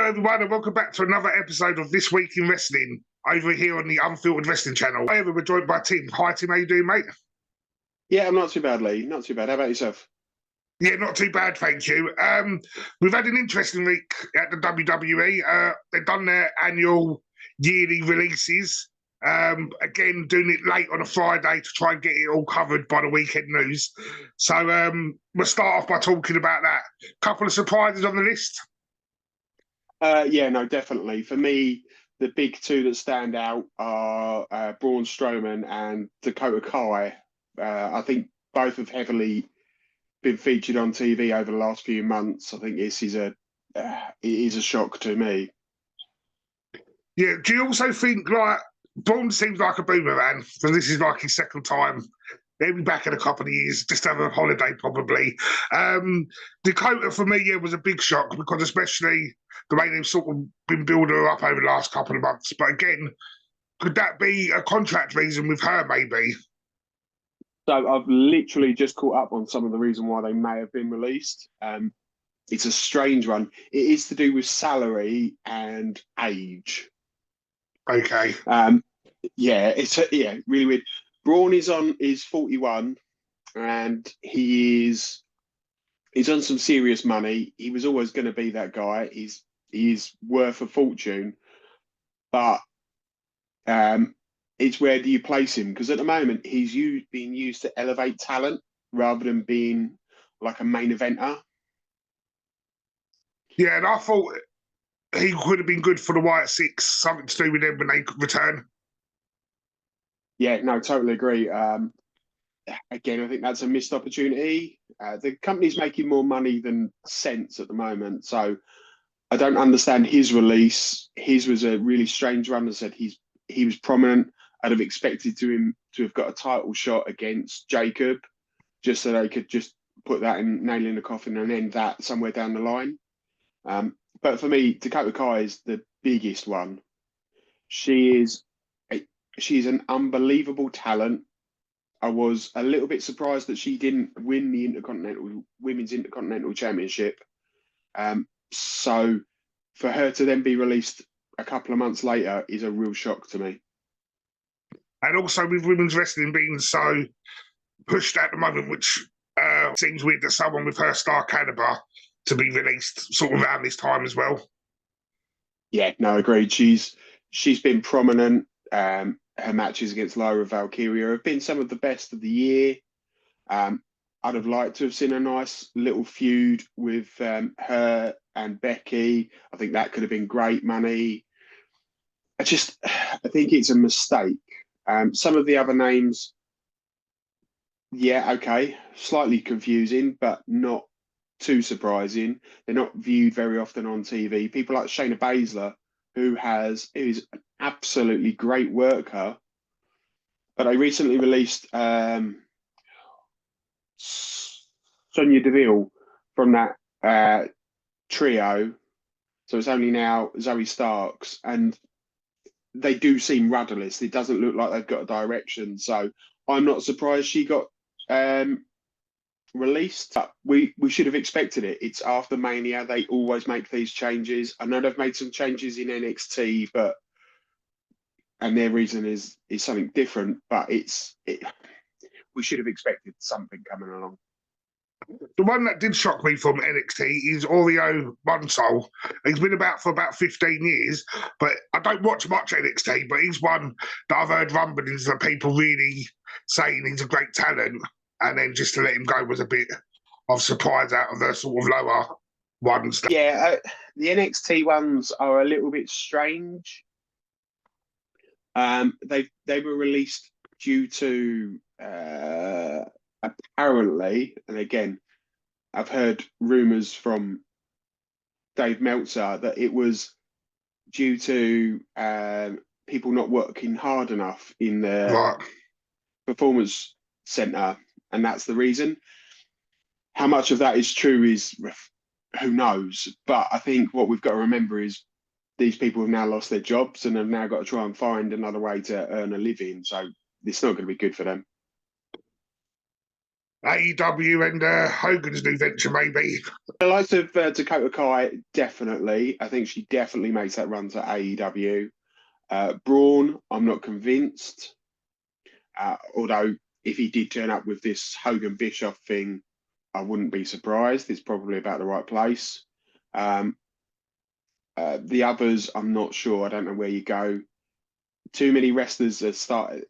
Hello, everyone, and welcome back to another episode of This Week in Wrestling over here on the Unfiltered Wrestling channel. However, we're joined by Tim. Hi, Tim. How you doing, mate? Yeah, I'm not too bad, Lee. Not too bad. How about yourself? Yeah, not too bad, thank you. We've had an interesting week at the WWE. They've done their annual yearly releases. Again, doing it late on a Friday to try and get it all covered by the weekend news. So we'll start off by talking about that. Couple of surprises on the list. Yeah, no, definitely. For me, the big two that stand out are Braun Strowman and Dakota Kai. I think both have heavily been featured on TV over the last few months. I think it is a shock to me. Yeah, do you also think, like, Braun seems like a boomerang, because this is like his second time. He'll be back in a couple of years, just have a holiday probably. Dakota, for me, yeah, was a big shock, because especially the way they've sort of been building her up over the last couple of months. But again, could that be a contract reason with her, maybe? So I've literally just caught up on some of the reason why they may have been released. It's a strange one. It is to do with salary and age. Okay. Yeah, it's really weird. Braun is 41, and he's on some serious money. He was always going to be that guy. He's worth a fortune, but it's where do you place him? Because at the moment he's being used to elevate talent rather than being like a main eventer. Yeah, and I thought he could have been good for the White Six, something to do with them when they return. Yeah, no, totally agree. Again, I think that's a missed opportunity. The company's making more money than sense at the moment, so I don't understand his release. His was a really strange run. As I said, he was prominent. I'd have expected him to have got a title shot against Jacob, just so they could just put that in, nail in the coffin, and end that somewhere down the line. But for me, Dakota Kai is the biggest one. She's an unbelievable talent. I was a little bit surprised that she didn't win the Women's Intercontinental Championship. So for her to then be released a couple of months later is a real shock to me. And also with women's wrestling being so pushed at the moment, which seems weird that someone with her star caliber to be released sort of around this time as well. Yeah, no, agreed. She's been prominent. Her matches against Lyra Valkyria have been some of the best of the year. I'd have liked to have seen a nice little feud with her and Becky. I think that could have been great money. I think it's a mistake. Some of the other names, yeah, okay, slightly confusing, but not too surprising. They're not viewed very often on TV. People like Shayna Baszler, who is an absolutely great worker, but they recently released Sonya Deville from that trio. So it's only now Zoe Starks, and they do seem rudderless. It doesn't look like they've got a direction. So I'm not surprised she got released. We should have expected it. It's after Mania. They always make these changes. I know they've made some changes in NXT, and their reason is something different. But we should have expected something coming along. The one that did shock me from NXT is Oreo Monsoul. He's been about for about 15 years, but I don't watch much NXT, but he's one that I've heard rumblings that people really saying he's a great talent, and then just to let him go was a bit of surprise out of the sort of lower ones. Yeah, the NXT ones are a little bit strange. They were released due to apparently, and again, I've heard rumours from Dave Meltzer that it was due to people not working hard enough in the performance centre, and that's the reason. How much of that is true is who knows, but I think what we've got to remember is these people have now lost their jobs and have now got to try and find another way to earn a living, so it's not going to be good for them. AEW and Hogan's new venture, maybe. The likes of Dakota Kai, definitely. I think she definitely makes that run to AEW. Braun, I'm not convinced. Although, if he did turn up with this Hogan Bischoff thing, I wouldn't be surprised. It's probably about the right place. The others, I'm not sure. I don't know where you go. Too many wrestlers are started.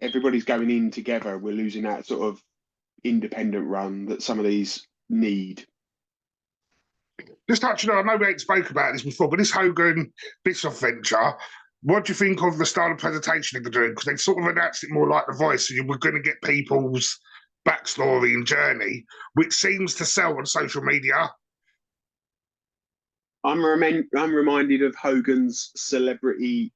Everybody's going in together. We're losing that sort of independent run that some of these need. Just touching on, I know we ain't spoke about this before, but this Hogan Bischoff venture, what do you think of the style of presentation they're doing? Because they sort of announced it more like The Voice, so you were going to get people's backstory and journey, which seems to sell on social media. I'm reminded of Hogan's Celebrity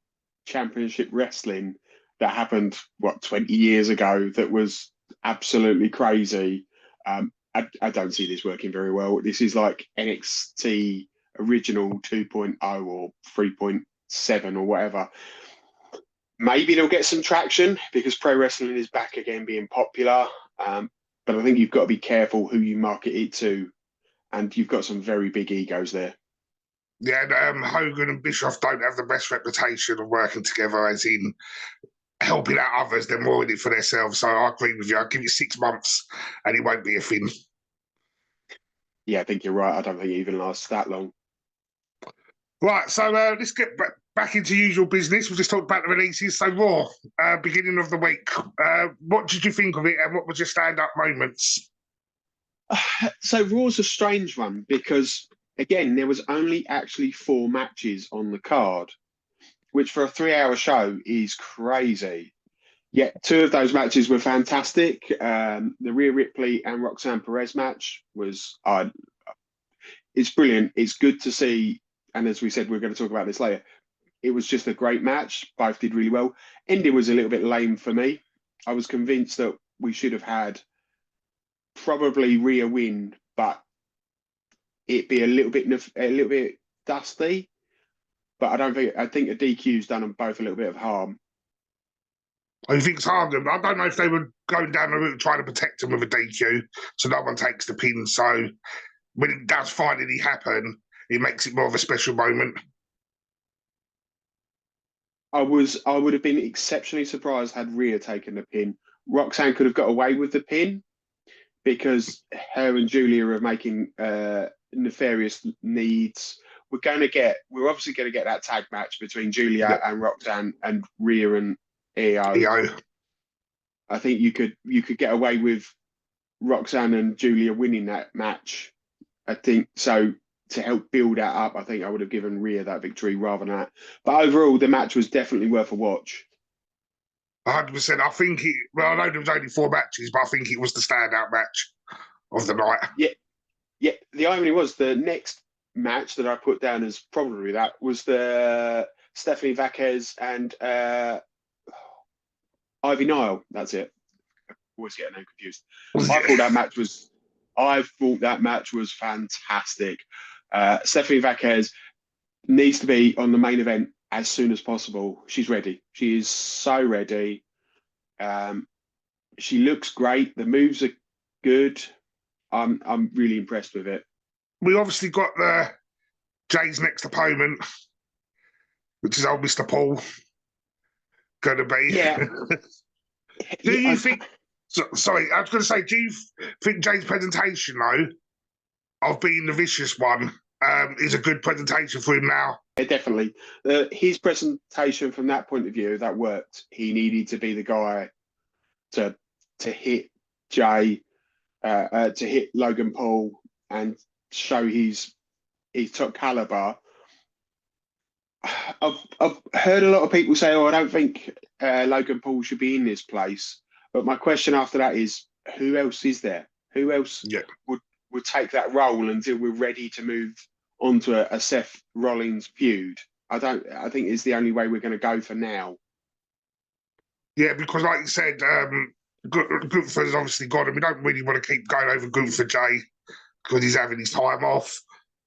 Championship Wrestling that happened, 20 years ago, that was absolutely crazy. I don't see this working very well. This is like NXT original 2.0 or 3.7 or whatever. Maybe they'll get some traction because pro wrestling is back again being popular. But I think you've got to be careful who you market it to. And you've got some very big egos there. Yeah, and, Hogan and Bischoff don't have the best reputation of working together, as in helping out others. They're more in it for themselves. So I agree with you. I'll give you 6 months and it won't be a thing. Yeah, I think you're right. I don't think it even lasts that long. Right, so let's get back into usual business. We just talked about the releases. So Raw, beginning of the week. What did you think of it and what was your stand-up moments? So Raw's a strange one because, again, there was only actually 4 matches on the card, which for a 3-hour show is crazy. Yet 2 of those matches were fantastic. The Rhea Ripley and Roxanne Perez match was, it's brilliant. It's good to see. And as we said, we're going to talk about this later. It was just a great match. Both did really well. Ending was a little bit lame for me. I was convinced that we should have had probably Rhea win, but it be a little bit dusty. But I think a DQ's done them both a little bit of harm. I think it's hard. I don't know if they were going down the route trying to protect him with a DQ, so no one takes the pin. So when it does finally happen, it makes it more of a special moment. I would have been exceptionally surprised had Rhea taken the pin. Roxanne could have got away with the pin because her and Julia are making nefarious needs. We're obviously going to get that tag match between Julia and Roxanne and Rhea and EO. I think you could get away with Roxanne and Julia winning that match. I think so. To help build that up, I think I would have given Rhea that victory rather than that. But overall, the match was definitely worth a watch. 100%. I think I know there was only 4 matches, but I think it was the standout match of the night. Yeah. The irony was the next match that I put down as probably that was the Stephanie Vasquez and Ivy Nile. That's it. I always get them confused. I thought that match was fantastic. Stephanie Vasquez needs to be on the main event as soon as possible. She's ready. She is so ready. She looks great. The moves are good. I'm really impressed with it. We obviously got Jay's next opponent, which is old Mr. Paul. Going to be. Yeah. Do you think? Sorry, I was going to say. Do you think Jay's presentation though, of being the vicious one, is a good presentation for him now? Yeah, definitely. His presentation from that point of view, that worked. He needed to be the guy to hit Jay, to hit Logan Paul and show his top caliber. I've heard a lot of people say, I don't think Logan Paul should be in this place. But my question after that is, who else is there? Who else would take that role until we're ready to move on to a Seth Rollins feud? I think it's the only way we're going to go for now. Yeah, because like you said, Gunther's obviously gone, and we don't really want to keep going over Gunther Jay because he's having his time off.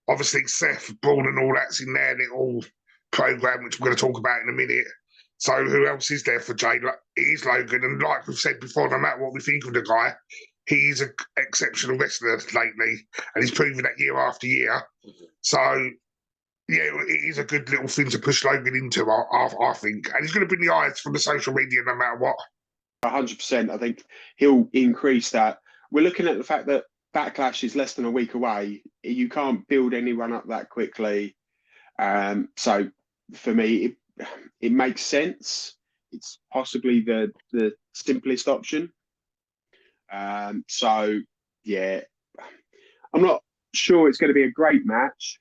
Obviously, Seth, Braun and all that's in their little program, which we're going to talk about in a minute. So who else is there for Jay? It is Logan, and like we've said before, no matter what we think of the guy, he's an exceptional wrestler lately, and he's proven that year after year. So, yeah, it is a good little thing to push Logan into, I think. And he's going to bring the eyes from the social media no matter what. 100%. I think he'll increase that. We're looking at the fact that Backlash is less than a week away. You can't build anyone up that quickly. So for me, it makes sense. It's possibly the simplest option. So yeah, I'm not sure it's going to be a great match,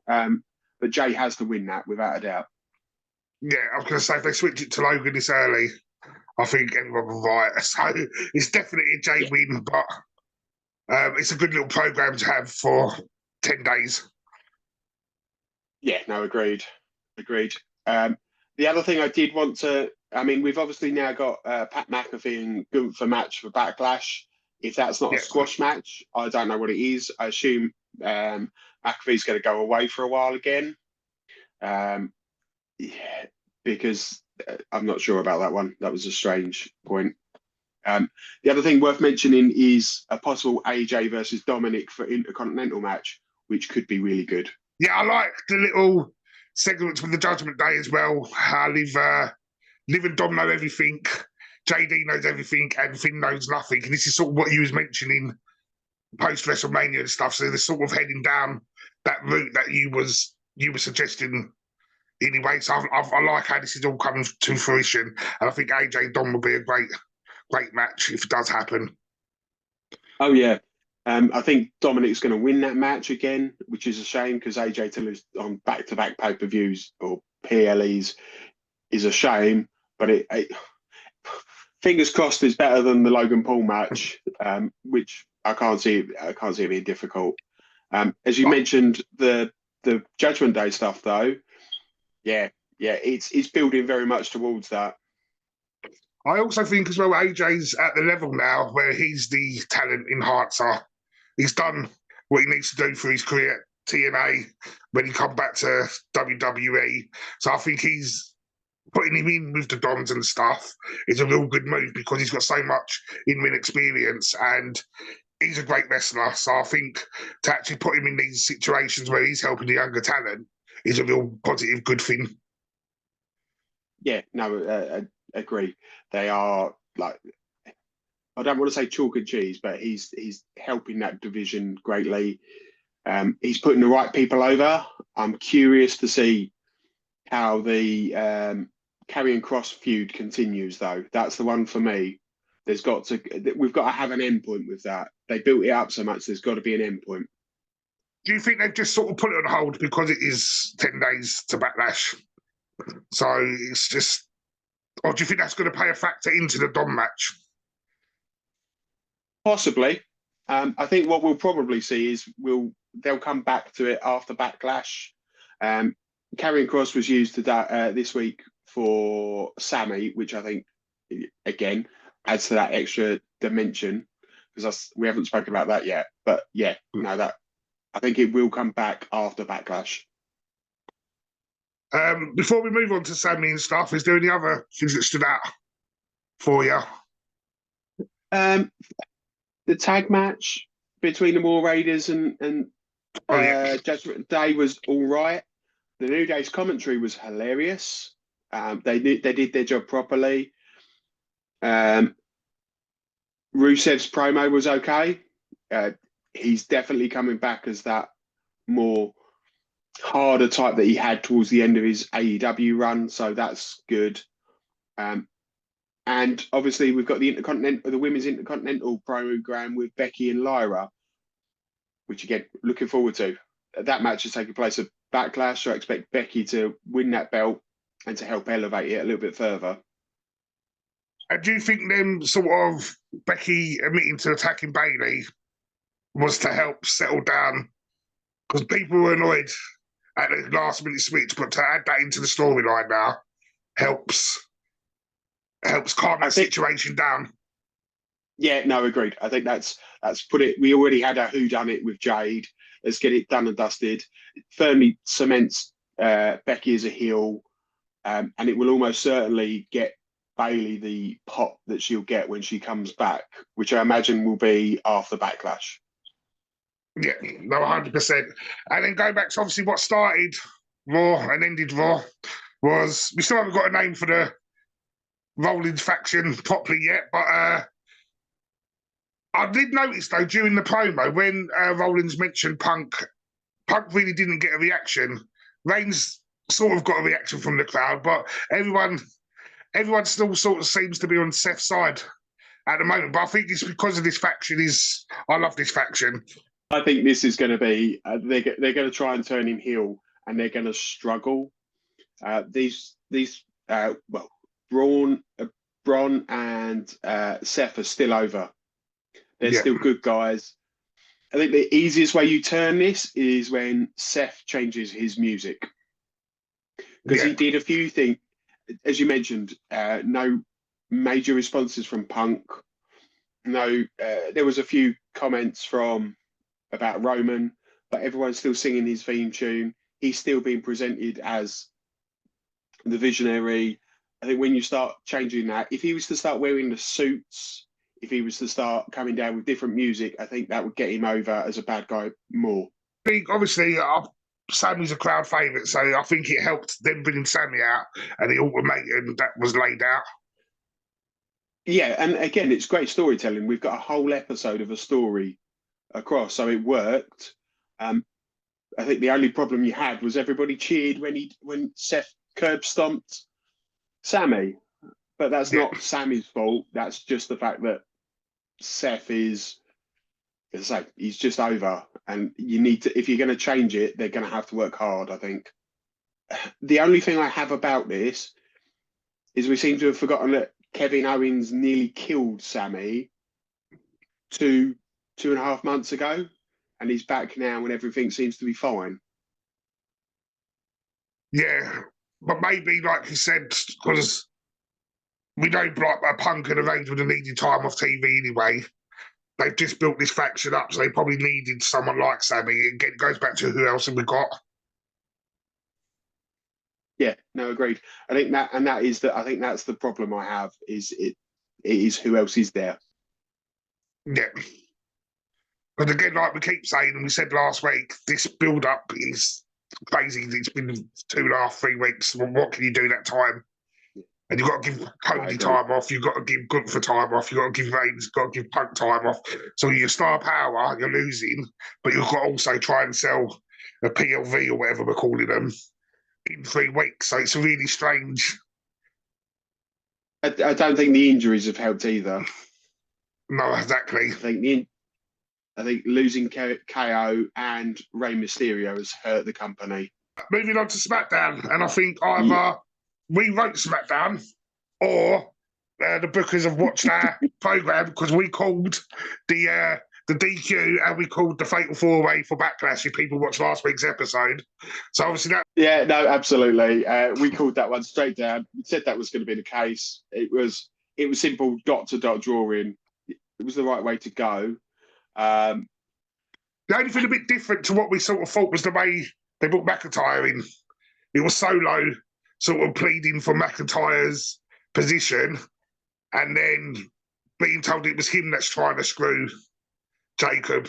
but Jay has to win that without a doubt. Yeah, I was going to say, if they switch it to Logan this early, I think everyone will right. So it's definitely a Jay win, but it's a good little program to have for 10 days. Yeah, no, agreed. The other thing I did want to, I mean, we've obviously now got Pat McAfee and Gunther match for Backlash. If that's not a squash match, I don't know what it is. I assume McAfee's going to go away for a while again. Yeah, because I'm not sure about that one. That was a strange point. The other thing worth mentioning is a possible AJ versus Dominic for Intercontinental match, which could be really good. Yeah, I like the little segments with the Judgment Day as well. Liv and Dom know everything, JD knows everything, and Finn knows nothing. And this is sort of what you was mentioning post WrestleMania and stuff. So they're sort of heading down that route that you were suggesting anyway. So I like how this is all coming to fruition, and I think AJ and Dom will be a great match if it does happen. Oh yeah. I think Dominic's going to win that match again, which is a shame because AJ to lose on back-to-back pay-per-views or PLEs is a shame. But it fingers crossed is better than the Logan Paul match, which I can't see it being difficult. As you mentioned, the Judgment Day stuff though, yeah, it's building very much towards that. I also think as well AJ's at the level now where he's the talent enhancer. He's done what he needs to do for his career at TNA when he come back to WWE. So I think he's putting him in with the Dons and stuff is a real good move because he's got so much in-ring experience and he's a great wrestler. So I think to actually put him in these situations where he's helping the younger talent is a real positive, good thing. Yeah, no, I agree. They are like, I don't want to say chalk and cheese, but he's helping that division greatly. He's putting the right people over. I'm curious to see how the Karrion Kross feud continues, though. That's the one for me. We've got to have an end point with that. They built it up so much. There's got to be an end point. Do you think they've just sort of put it on hold because it is 10 days to Backlash? So it's just, or do you think that's going to play a factor into the Dom match? Possibly. I think what we'll probably see is they'll come back to it after Backlash. Karrion Kross was used this week for Sammy, which I think again adds to that extra dimension because we haven't spoken about that yet. But yeah, no, that I think it will come back after Backlash. Before we move on to Sammy and stuff, is there any other things that stood out for you? The tag match between the War Raiders and Judgment Day was all right. The New Day's commentary was hilarious. They did their job properly. Rusev's promo was okay. He's definitely coming back as that more harder type that he had towards the end of his AEW run, so that's good. And obviously we've got the Women's Intercontinental program with Becky and Lyra, which again, looking forward to. That match is taking place at Backlash, so I expect Becky to win that belt and to help elevate it a little bit further. And do you think them sort of Becky admitting to attacking Bayley was to help settle down? Because people were annoyed at the last minute switch, but to add that into the storyline now helps calm that situation down. Yeah, no, agreed. I think that's put it. We already had a whodunit with Jade. Let's get it done and dusted. It firmly cements Becky as a heel, and it will almost certainly get Bailey the pop that she'll get when she comes back, which I imagine will be after Backlash. Yeah, no, 100%. And then going back to obviously what started Raw and ended Raw was we still haven't got a name for the Rollins faction properly yet, but I did notice though during the promo when Rollins mentioned Punk really didn't get a reaction. Reigns sort of got a reaction from the crowd, but everyone still sort of seems to be on Seth's side at the moment. But I think it's because of this faction. I love this faction. I think this is going to be they're going to try and turn him heel, and they're going to struggle. Braun and Seth are still over. They're still good guys. I think the easiest way you turn this is when Seth changes his music, because he did a few things, as you mentioned. No major responses from Punk. No, there was a few comments about Roman, but everyone's still singing his theme tune. He's still being presented as the visionary. I think when you start changing that, if he was to start wearing the suits, if he was to start coming down with different music, I think that would get him over as a bad guy more. I think obviously Sammy's a crowd favourite, so I think it helped them bringing Sammy out and the ultimatum that was laid out. Yeah, and again, it's great storytelling. We've got a whole episode of a story across, so it worked. I think the only problem you had was everybody cheered when Seth curb stomped Sammy, but that's not Sammy's fault. That's just the fact that Seth is, as I say, he's just over, and you need to, if you're going to change it, they're going to have to work hard, I think. The only thing I have about this is we seem to have forgotten that Kevin Owens nearly killed Sammy two and a half months ago, and he's back now and everything seems to be fine. Yeah, but maybe, like you said, because we know like Punk and Reigns would have needed time off TV anyway. They've just built this faction up, so they probably needed someone like Sammy. Again, it goes back to who else have we got. Yeah, no, agreed. I think that's the problem I have, is it is who else is there. Yeah. But again, like we keep saying, and we said last week, this build-up is crazy. It's been 2.5, 3 weeks. Well, what can you do that time? And you've got to give Cody time off. You've got to give Gunther time off. You've got to give Reigns, got to give Punk time off. So your star power, you're losing, but you've got to also try and sell a PLV or whatever we're calling them in 3 weeks. So it's really strange. I don't think the injuries have helped either. No, exactly. I think losing KO and Rey Mysterio has hurt the company. Moving on to SmackDown, and I think either we wrote SmackDown or the bookers have watched our program, because we called the DQ and we called the Fatal 4-Way for Backlash if people watched last week's episode. So obviously that... Yeah, no, absolutely. We called that one straight down. We said that was going to be the case. It was simple dot-to-dot drawing. It was the right way to go. The only thing a bit different to what we sort of thought was the way they brought McIntyre in. It was Solo sort of pleading for McIntyre's position and then being told it was him that's trying to screw Jacob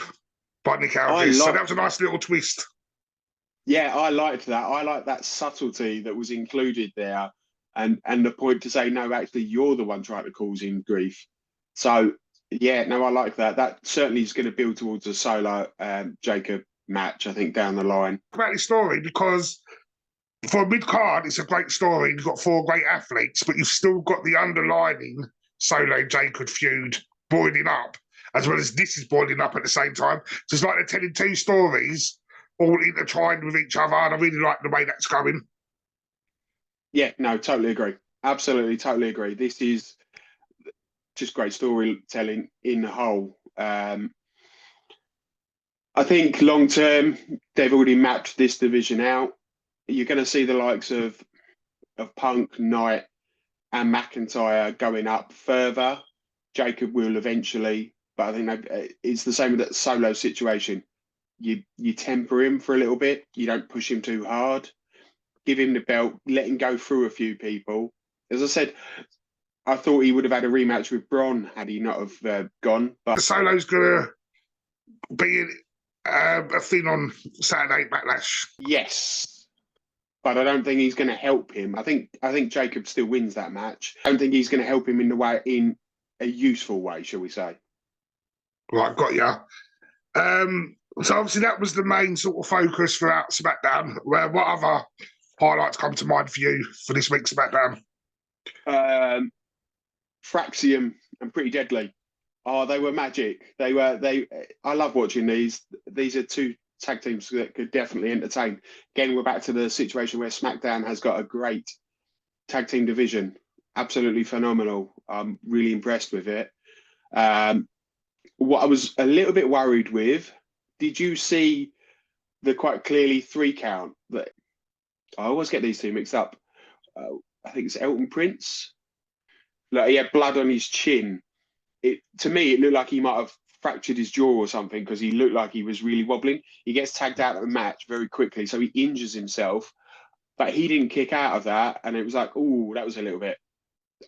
by Nick Aldis. So that was a nice little twist. Yeah, I liked that. I liked that subtlety that was included there, and the point to say, no, actually, you're the one trying to cause him grief. So, yeah, no, I like that. That certainly is going to build towards a Solo Jacob match, I think, down the line. About this story, because for a mid-card, it's a great story. You've got 4 great athletes, but you've still got the underlining Solo Jacob feud boiling up, as well as this is boiling up at the same time. So it's like they're telling 2 stories all intertwined with each other, and I really like the way that's going. Yeah, no, totally agree. Absolutely, totally agree. This is just great storytelling in the whole. I think long term, they've already mapped this division out. You're going to see the likes of Punk, Knight, and McIntyre going up further. Jacob will eventually, but I think it's the same with that Solo situation. You temper him for a little bit. You don't push him too hard. Give him the belt. Let him go through a few people. As I said, I thought he would have had a rematch with Braun had he not have gone. But Solo's gonna be a thing on Saturday Backlash. yes, but I don't think he's going to help him. I think Jacob still wins that match. I don't think he's going to help him in a useful way, shall we say? Right, got ya. So obviously that was the main sort of focus throughout SmackDown. What other highlights come to mind for you for this week's SmackDown? Fraxium and Pretty Deadly. Oh, they were magic. I love watching these. These are two tag teams that could definitely entertain. Again, we're back to the situation where SmackDown has got a great tag team division. Absolutely phenomenal. I'm really impressed with it. What I was a little bit worried with, did you see the quite clearly 3 count? That I always get these two mixed up. I think it's Elton Prince. Like he had blood on his chin. To me, it looked like he might have fractured his jaw or something because he looked like he was really wobbling. He gets tagged out of the match very quickly, so he injures himself. But he didn't kick out of that, and it was like, oh, that was a little bit.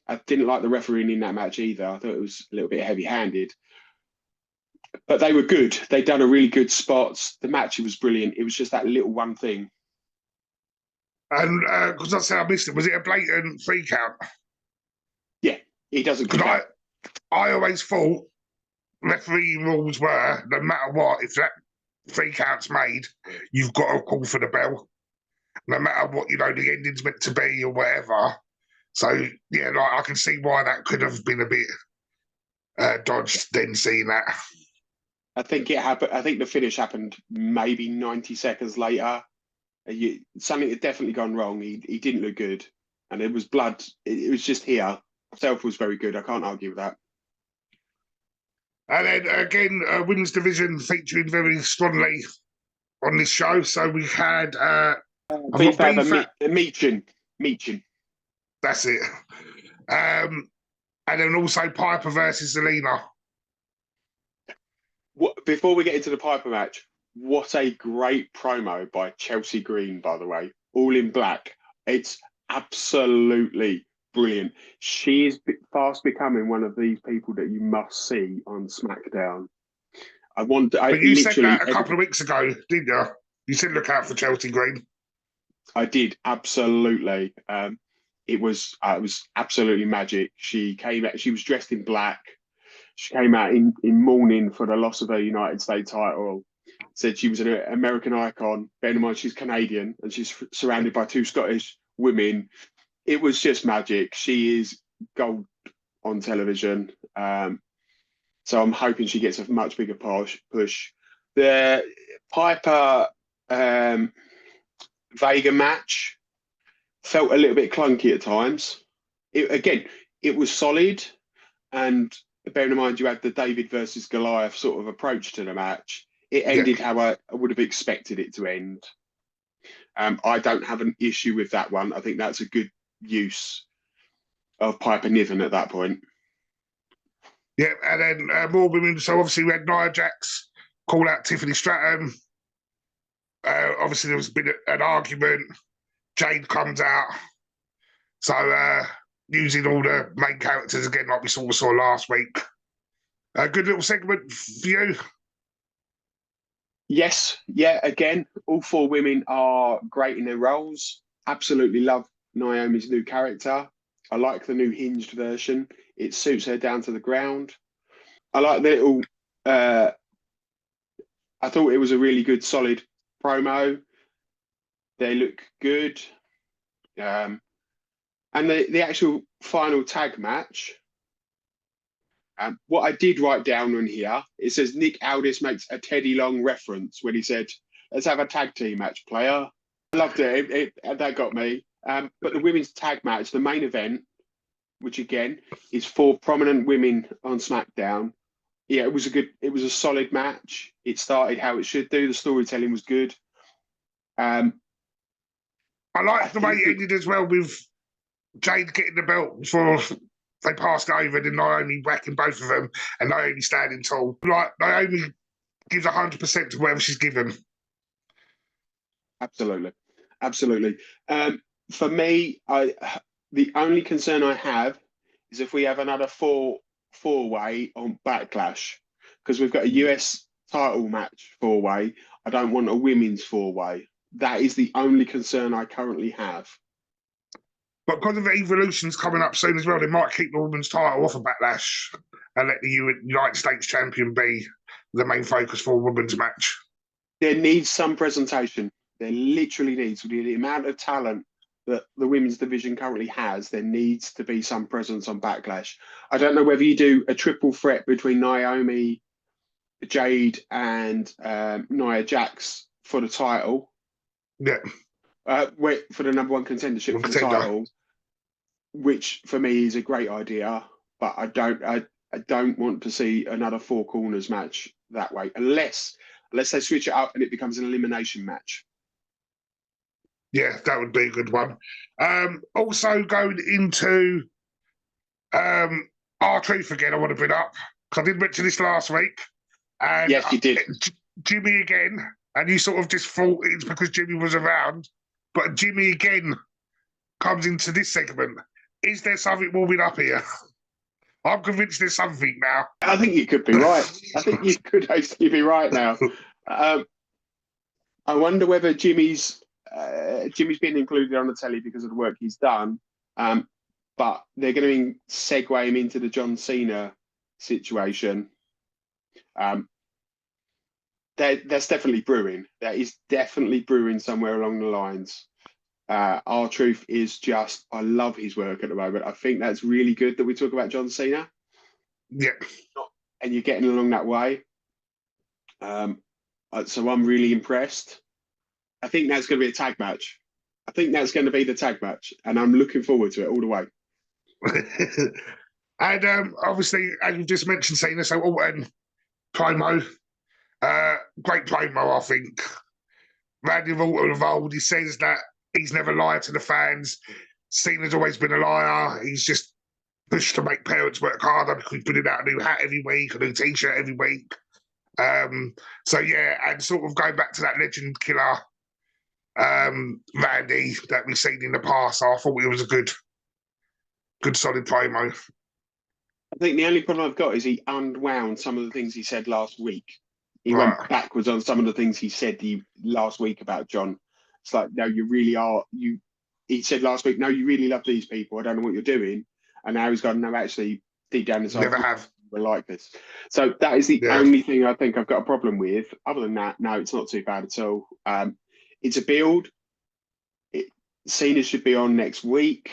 I didn't like the refereeing in that match either. I thought it was a little bit heavy-handed. But they were good. They'd done a really good spots. The match was brilliant. It was just that little one thing. And because I said I missed it, was it a blatant 3 count? Yeah, he doesn't kick Because out. I always thought refereeing rules were no matter what, if that 3 counts made, you've got to call for the bell, no matter what the ending's meant to be or whatever. So yeah, like I can see why that could have been a bit dodged. Then seeing that, I think it happened. I think the finish happened maybe 90 seconds later. Something had definitely gone wrong. He didn't look good, and it was blood. It was just here. Self was very good. I can't argue with that. and then again, women's division featuring very strongly on this show. So we had Beef over Meechin. That's it. And then also Piper versus Zelina. Before we get into the Piper match, what a great promo by Chelsea Green, by the way, all in black. It's absolutely brilliant. She is fast becoming one of these people that you must see on SmackDown. But you said that a couple of weeks ago, didn't you? You said look out for Chelsea Green. I did, absolutely. It was absolutely magic. She came out, she was dressed in black. She came out in mourning for the loss of her United States title. Said she was an American icon. Bear in mind, she's Canadian and she's surrounded by 2 Scottish women. It was just magic. She is gold on television. So I'm hoping she gets a much bigger push. The Piper Vega match felt a little bit clunky at times. It was solid, and bearing in mind you had the David versus Goliath sort of approach to the match, it ended how I would have expected it to end. I don't have an issue with that one. I think that's a good use of Piper Niven at that point. Yeah, and then more women. So obviously we had Nia Jax call out Tiffany Stratton. Obviously there was been an argument. Jade comes out. So using all the main characters again, like we saw last week. A good little segment for you. Yes, yeah, again, all 4 women are great in their roles. Absolutely love Naomi's new character. I like the new hinged version. It suits her down to the ground. I like the little, I thought it was a really good, solid promo. They look good. And the actual final tag match, what I did write down on here, it says Nick Aldis makes a Teddy Long reference when he said, let's have a tag team match, player. I loved it. That got me. But the women's tag match, the main event, which again is 4 prominent women on SmackDown. Yeah, it was a solid match. It started how it should do. The storytelling was good. I like the way it ended as well with Jade getting the belt before they passed over, and then Naomi whacking both of them, and Naomi standing tall. Like Naomi gives 100% to whatever she's given. Absolutely. For me, the only concern I have is if we have another four-way on Backlash, because we've got a US title match four-way. I don't want a women's four-way. That is the only concern I currently have. But because of Evolution's coming up soon as well, they might keep the women's title off of Backlash and let the United States champion be the main focus for a women's match. There needs some presentation. There literally needs, with the amount of talent that the women's division currently has, there needs to be some presence on Backlash. I don't know whether you do a triple threat between Naomi, Jade, and Nia Jax for the title. Yeah. For the number one contendership for the title, which for me is a great idea, but I don't want to see another four corners match that way, unless they switch it up and it becomes an elimination match. Yeah, that would be a good one. Also going into R-Truth again, I want to bring up, because I did mention this last week. And yes, you did. Jimmy again, and you sort of just thought it's because Jimmy was around, but Jimmy again comes into this segment. Is there something warming up here? I'm convinced there's something now. I think you could be right. I think you could actually be right now. I wonder whether Jimmy's been included on the telly because of the work he's done, but they're going to segue him into the John Cena situation. That's definitely brewing. That is definitely brewing somewhere along the lines. R-Truth is just, I love his work at the moment. I think that's really good that we talk about John Cena. Yeah. And you're getting along that way. So I'm really impressed. I think that's going to be a tag match. I think that's going to be the tag match. And I'm looking forward to it all the way. And obviously, as you just mentioned, Cena, so Orton promo. Great promo, I think. Randy Orton involved. He says that he's never lied to the fans. Cena's always been a liar. He's just pushed to make parents work harder because he's putting out a new hat every week, a new T-shirt every week. So yeah, and sort of going back to that legend killer, Randy that we've seen in the past. I thought it was a good solid promo. I think the only problem I've got is he unwound some of the things he said last week. He went backwards on some of the things he said last week about John. It's like, no, you really are. He said last week, no, you really love these people. I don't know what you're doing. And now he's gone, no, actually, deep down inside, never have. We're like this. So that is the only thing I think I've got a problem with. Other than that, no, it's not too bad at all. It's a build. Cena should be on next week.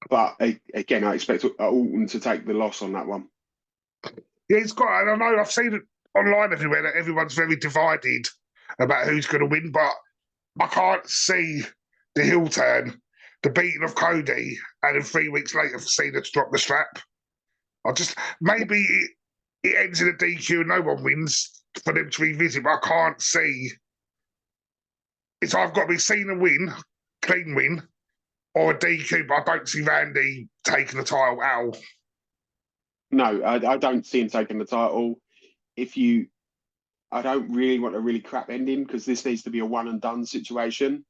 But again, I expect Orton to take the loss on that one. Yeah, it's got, and I know I've seen it online everywhere that everyone's very divided about who's going to win, but I can't see the heel turn, the beating of Cody, and then 3 weeks later for Cena to drop the strap. Maybe it ends in a DQ and no one wins for them to revisit, but I can't see. It's either got to be Cena win, clean win, or a DQ, but I don't see Randy taking the title out. No, I don't see him taking the title. I don't really want a really crap ending because this needs to be a one and done situation.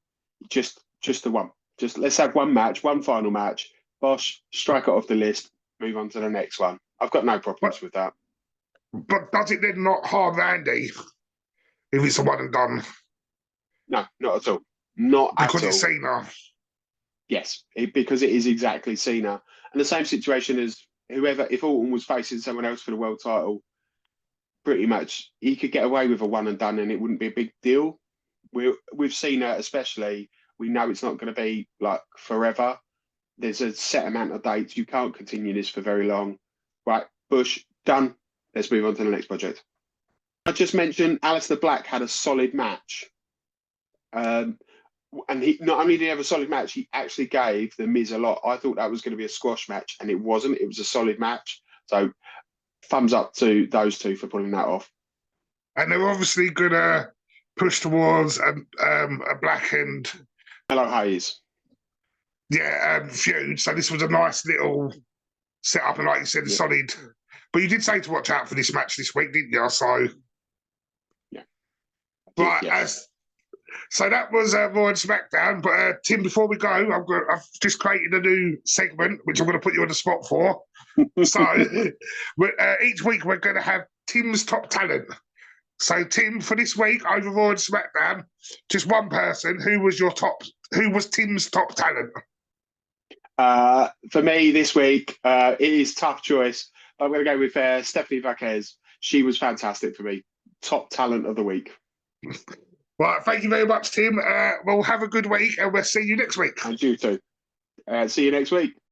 Just the one. Just let's have one match, one final match. Bosh, strike it off the list, move on to the next one. I've got no problems with that. But does it then not harm Randy if it's a one and done? No, not at all. Not at all. Because it's Cena. Yes, because it is exactly Cena. And the same situation as whoever, if Orton was facing someone else for the world title, pretty much he could get away with a one and done and it wouldn't be a big deal. With Cena especially, we know it's not going to be like forever. There's a set amount of dates. You can't continue this for very long. Right, Bush, done. Let's move on to the next project. I just mentioned Aleister Black had a solid match. And he not only did he have a solid match, he actually gave The Miz a lot. I thought that was going to be a squash match, and it wasn't. It was a solid match. So thumbs up to those two for pulling that off. And they're obviously going to push towards a Black and Hello Hayes. Yeah, feud. So this was a nice little setup, and like you said, solid. But you did say to watch out for this match this week, didn't you? So, yeah. But yes. So that was Raw and SmackDown. But Tim, before we go, I've just created a new segment which I'm going to put you on the spot for. So each week we're going to have Tim's top talent. So Tim, for this week over Raw and SmackDown, just one person. Who was Tim's top talent? For me this week, it is tough choice. I'm going to go with Stephanie Vasquez. She was fantastic for me. Top talent of the week. Right, thank you very much, Tim. We'll have a good week and we'll see you next week. And you too. See you next week.